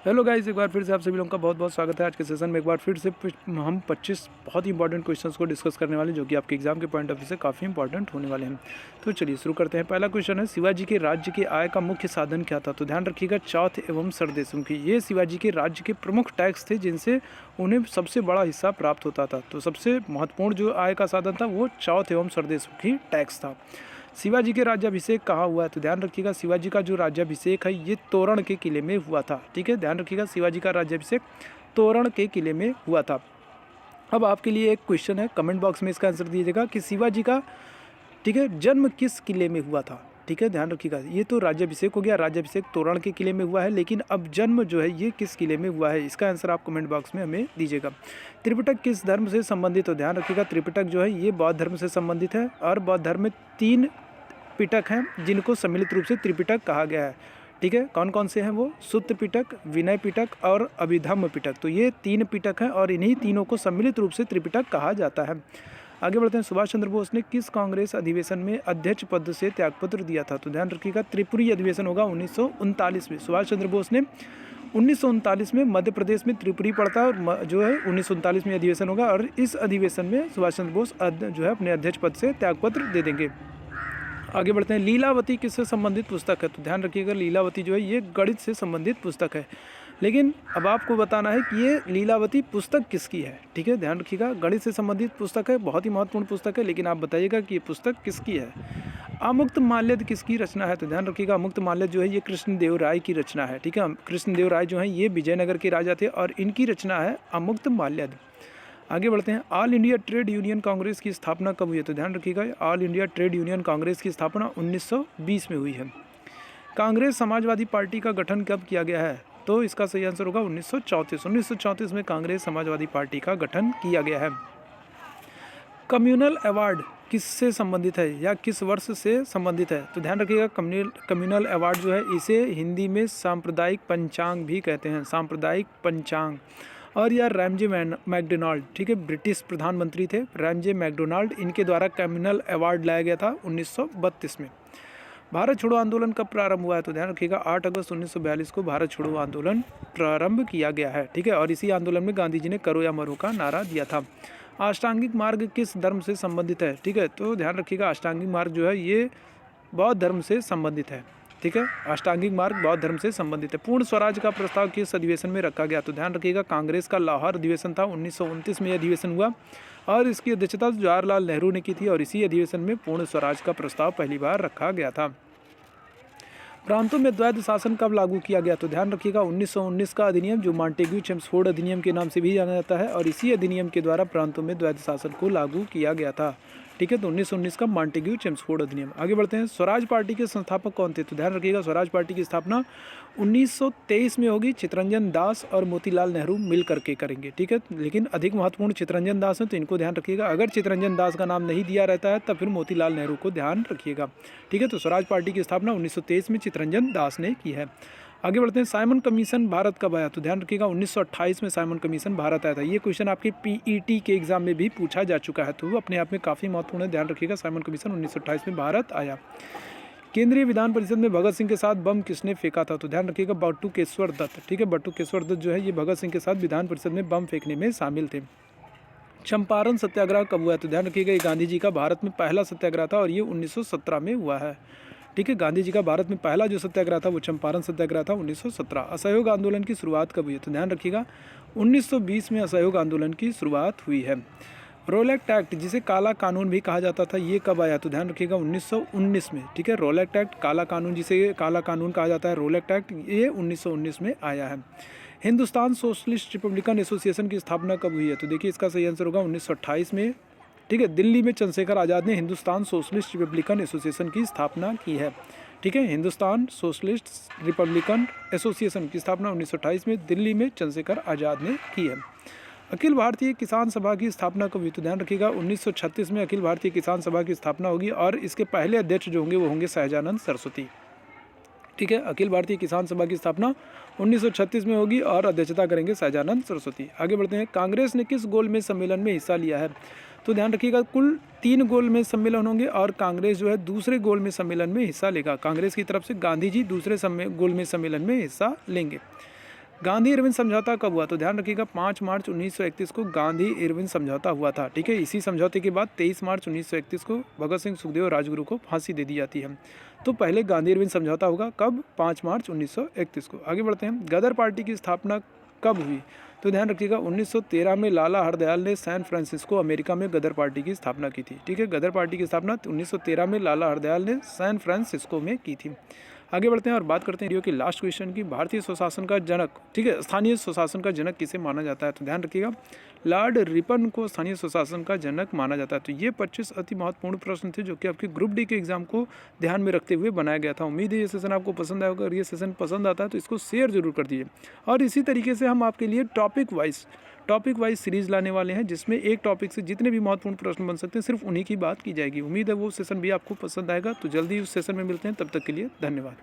Hello guys, एक बार फिर से आप सभी लोगों का बहुत बहुत स्वागत है। आज के सेशन में एक बार फिर से हम 25 बहुत ही इंपॉर्टेंट क्वेश्चंस को डिस्कस करने वाले हैं, जो कि आपके एग्जाम के पॉइंट ऑफ व्यू से काफ़ी इंपॉर्टेंट होने वाले हैं। तो चलिए शुरू करते हैं। पहला क्वेश्चन है, शिवाजी के राज्य की आय का मुख्य साधन क्या था? तो ध्यान रखिएगा, चौथ एवं सरदेशमुखी। ये शिवाजी के राज्य के प्रमुख टैक्स थे, जिनसे उन्हें सबसे बड़ा हिस्सा प्राप्त होता था। तो सबसे महत्वपूर्ण जो आय का साधन था वो चौथ एवं सरदेशमुखी टैक्स था। शिवाजी के राज्याभिषेक कहाँ हुआ है? तो ध्यान रखिएगा, शिवाजी का जो राज्याभिषेक है ये तोरण के किले में हुआ था। ठीक है, ध्यान रखिएगा, शिवाजी का राज्याभिषेक तोरण के किले में हुआ था। अब आपके लिए एक क्वेश्चन है, कमेंट बॉक्स में इसका आंसर दीजिएगा कि शिवाजी का, ठीक है, जन्म किस किले में हुआ था। ठीक है, ध्यान रखिएगा, ये तो राज्याभिषेक हो गया, राज्याभिषेक तोरण के किले में हुआ है, लेकिन अब जन्म जो है ये किस किले में हुआ है, इसका आंसर आप कमेंट बॉक्स में हमें दीजिएगा। त्रिपिटक किस धर्म से संबंधित हो? ध्यान रखिएगा, त्रिपिटक जो है ये बौद्ध धर्म से संबंधित है, और बौद्ध धर्म में 3 पिटक हैं जिनको सम्मिलित रूप से त्रिपिटक कहा गया है। ठीक है, कौन कौन से हैं वो? सुत्त पिटक, विनय पिटक और अभिधम्म पिटक। तो ये 3 पिटक हैं और इन्हीं तीनों को सम्मिलित रूप से त्रिपिटक कहा जाता है। आगे बढ़ते हैं। सुभाष चंद्र बोस ने किस कांग्रेस अधिवेशन में अध्यक्ष पद से त्यागपत्र दिया था? तो ध्यान रखिएगा, त्रिपुरी अधिवेशन होगा 1939 में। सुभाष चंद्र बोस ने 1939 में, मध्य प्रदेश में त्रिपुरी पड़ता है, और जो है 1939 में अधिवेशन होगा, और इस अधिवेशन में सुभाष चंद्र बोस जो है अपने अध्यक्ष पद से त्यागपत्र दे देंगे। आगे बढ़ते हैं। लीलावती किससे संबंधित पुस्तक है? तो ध्यान रखिएगा, लीलावती जो है ये गणित से संबंधित पुस्तक है, लेकिन अब आपको बताना है कि ये लीलावती पुस्तक किसकी है। ठीक है, ध्यान रखिएगा, गणित से संबंधित पुस्तक है, बहुत ही महत्वपूर्ण पुस्तक है, लेकिन आप बताइएगा कि ये पुस्तक किसकी है। अमुक्त माल्यद किसकी रचना है? तो ध्यान रखिएगा, अमुक्त माल्यद जो है ये कृष्णदेव राय की रचना है। ठीक है, कृष्णदेव राय जो है ये विजयनगर के राजा थे, और इनकी रचना है अमुक्त माल्यद। आगे बढ़ते हैं। All India trade union Congress की स्थापना कब हुई है? तो ध्यान रखिएगा, all India trade union Congress की स्थापना 1920 में हुई है। कांग्रेस समाजवादी पार्टी का गठन कब किया गया है? तो इसका सही आंसर होगा 1934। 1934 में कांग्रेस समाजवादी पार्टी का गठन किया गया है। कम्युनल अवार्ड किससे संबंधित है या किस वर्ष से संबंधित है? तो ध्यान रखिएगा, कम्युनल अवार्ड जो है इसे हिंदी में सांप्रदायिक पंचांग भी कहते हैं, सांप्रदायिक पंचांग। और यह रैमजे मैकडोनाल्ड, ठीक है, ब्रिटिश प्रधानमंत्री थे रैमजे मैकडोनाल्ड, इनके द्वारा कम्युनल अवार्ड लाया गया था 1932 में। भारत छोड़ो आंदोलन कब प्रारंभ हुआ है? तो ध्यान रखिएगा, 8 अगस्त 1942 को भारत छोड़ो आंदोलन प्रारंभ किया गया है। ठीक है, और इसी आंदोलन में गांधी जी ने करो या मरो का नारा दिया था। अष्टांगिक मार्ग किस धर्म से संबंधित है? ठीक है, तो ध्यान रखिएगा, अष्टांगिक मार्ग जो है ये बौद्ध धर्म से संबंधित है। ठीक है, अष्टांगिक मार्ग बौद्ध धर्म से संबंधित है। पूर्ण स्वराज का प्रस्ताव किस अधिवेशन में रखा गया? तो ध्यान रखिएगा, कांग्रेस का लाहौर अधिवेशन था, 1929 में अधिवेशन हुआ, और इसकी अध्यक्षता जवाहरलाल नेहरू ने की थी, और इसी अधिवेशन में पूर्ण स्वराज का प्रस्ताव पहली बार रखा गया था। प्रांतों में द्वैध शासन कब लागू किया गया? तो ध्यान रखिएगा, 1919 का अधिनियम, जो मॉन्टेग्यू चेम्सफोर्ड अधिनियम के नाम से भी जाना जाता है, और इसी अधिनियम के द्वारा प्रांतों में द्वैध शासन को लागू किया गया था। ठीक है, तो 1919 का मॉन्टेग्यू चेम्सफोर्ड अधिनियम। आगे बढ़ते हैं। स्वराज पार्टी के संस्थापक कौन थे? तो ध्यान रखिएगा, स्वराज पार्टी की स्थापना 1923 में होगी, चित्तरंजन दास और मोतीलाल नेहरू मिल करके करेंगे। ठीक है, लेकिन अधिक महत्वपूर्ण चित्तरंजन दास हैं, तो इनको ध्यान रखिएगा। अगर चित्तरंजन दास का नाम नहीं दिया रहता है तब फिर मोतीलाल नेहरू को ध्यान रखिएगा। ठीक है, तो स्वराज पार्टी की स्थापना 1923 में चित्तरंजन दास ने की है। आगे बढ़ते हैं। साइमन कमीशन भारत कब आया? तो ध्यान रखिएगा, 1928 में साइमन कमीशन भारत आया था। ये क्वेश्चन आपके पीईटी के एग्जाम में भी पूछा जा चुका है, तो वो अपने आप में काफ़ी महत्वपूर्ण है। ध्यान रखिएगा, साइमन कमीशन 1928 में भारत आया। केंद्रीय विधान परिषद में भगत सिंह के साथ बम किसने फेंका था? तो ध्यान रखिएगा, बटुकेश्वर दत्त। ठीक है, बटुकेश्वर दत्त जो है ये भगत सिंह के साथ विधान परिषद में बम फेंकने में शामिल थे। चंपारण सत्याग्रह कब हुआ है? तो ध्यान रखिएगा, ये गांधी जी का भारत में पहला सत्याग्रह था, और ये 1917 में हुआ है। ठीक है, गांधी जी का भारत में पहला जो सत्याग्रह था वो चंपारण सत्याग्रह था, 1917। असहयोग आंदोलन की शुरुआत कब हुई है? तो ध्यान रखिएगा, 1920 में असहयोग आंदोलन की शुरुआत हुई है। रोलेक्ट एक्ट, जिसे काला कानून भी कहा जाता था, ये कब आया? तो ध्यान रखिएगा, 1919 में। ठीक है, रोलेक्ट एक्ट, काला कानून, जिसे काला कानून कहा जाता है, रोलेक्ट एक्ट, ये 1919 में आया है। हिंदुस्तान सोशलिस्ट रिपब्लिकन एसोसिएशन की स्थापना कब हुई है? तो देखिए, इसका सही आंसर होगा 1928 में। ठीक है, दिल्ली में चंद्रशेखर आज़ाद ने हिंदुस्तान सोशलिस्ट रिपब्लिकन एसोसिएशन की स्थापना की है। ठीक है, हिंदुस्तान सोशलिस्ट रिपब्लिकन एसोसिएशन की स्थापना 1928 में दिल्ली में चंद्रशेखर आज़ाद ने की है। अखिल भारतीय किसान सभा की स्थापना कब हुई? तो ध्यान रखिएगा, 1936 में अखिल भारतीय किसान सभा की स्थापना होगी, और इसके पहले अध्यक्ष जो होंगे वो होंगे सहजानंद सरस्वती। ठीक है, अखिल भारतीय किसान सभा की स्थापना 1936 में होगी, और अध्यक्षता करेंगे सहजानंद सरस्वती। आगे बढ़ते हैं। कांग्रेस ने किस गोलमेज सम्मेलन में हिस्सा लिया है? तो ध्यान रखिएगा, कुल 3 गोलमेज सम्मेलन होंगे, और कांग्रेस जो है दूसरे गोलमेज सम्मेलन में हिस्सा लेगा। कांग्रेस की तरफ से गांधी जी दूसरे गोलमेज सम्मेलन में हिस्सा लेंगे। गांधी इरविन समझौता कब हुआ? तो ध्यान रखिएगा 5 मार्च 1931 को गांधी इरविन समझौता हुआ था। ठीक है, इसी समझौते के बाद 23 मार्च 1931 को भगत सिंह, सुखदेव और राजगुरु को फांसी दे दी जाती है। तो पहले गांधी इरविन समझौता होगा कब? 5 मार्च 1931 को। आगे बढ़ते हैं, गदर पार्टी की स्थापना कब हुई? तो ध्यान रखिएगा 1913 में लाला हरदयाल ने सैन फ्रांसिस्को अमेरिका में गदर पार्टी की स्थापना की थी। ठीक है, गदर पार्टी की स्थापना 1913 में लाला हरदयाल ने सैन फ्रांसिस्को में की थी। आगे बढ़ते हैं और बात करते हैं वीडियो की लास्ट क्वेश्चन की, भारतीय स्वशासन का जनक, ठीक है, स्थानीय स्वशासन का जनक किसे माना जाता है? तो ध्यान रखिएगा लॉर्ड रिपन को स्थानीय स्वशासन का जनक माना जाता है। तो ये 25 अति महत्वपूर्ण प्रश्न थे जो कि आपके ग्रुप डी के एग्जाम को ध्यान में रखते हुए बनाया गया था। उम्मीद है ये सेशन आपको पसंद आया होगा। अगर ये सेशन पसंद आता है तो इसको शेयर जरूर कर दीजिए। और इसी तरीके से हम आपके लिए टॉपिक वाइज सीरीज लाने वाले हैं, जिसमें एक टॉपिक से जितने भी महत्वपूर्ण प्रश्न बन सकते हैं सिर्फ उन्हीं की बात की जाएगी। उम्मीद है वो सेशन भी आपको पसंद आएगा। तो जल्दी उस सेशन में मिलते हैं, तब तक के लिए धन्यवाद।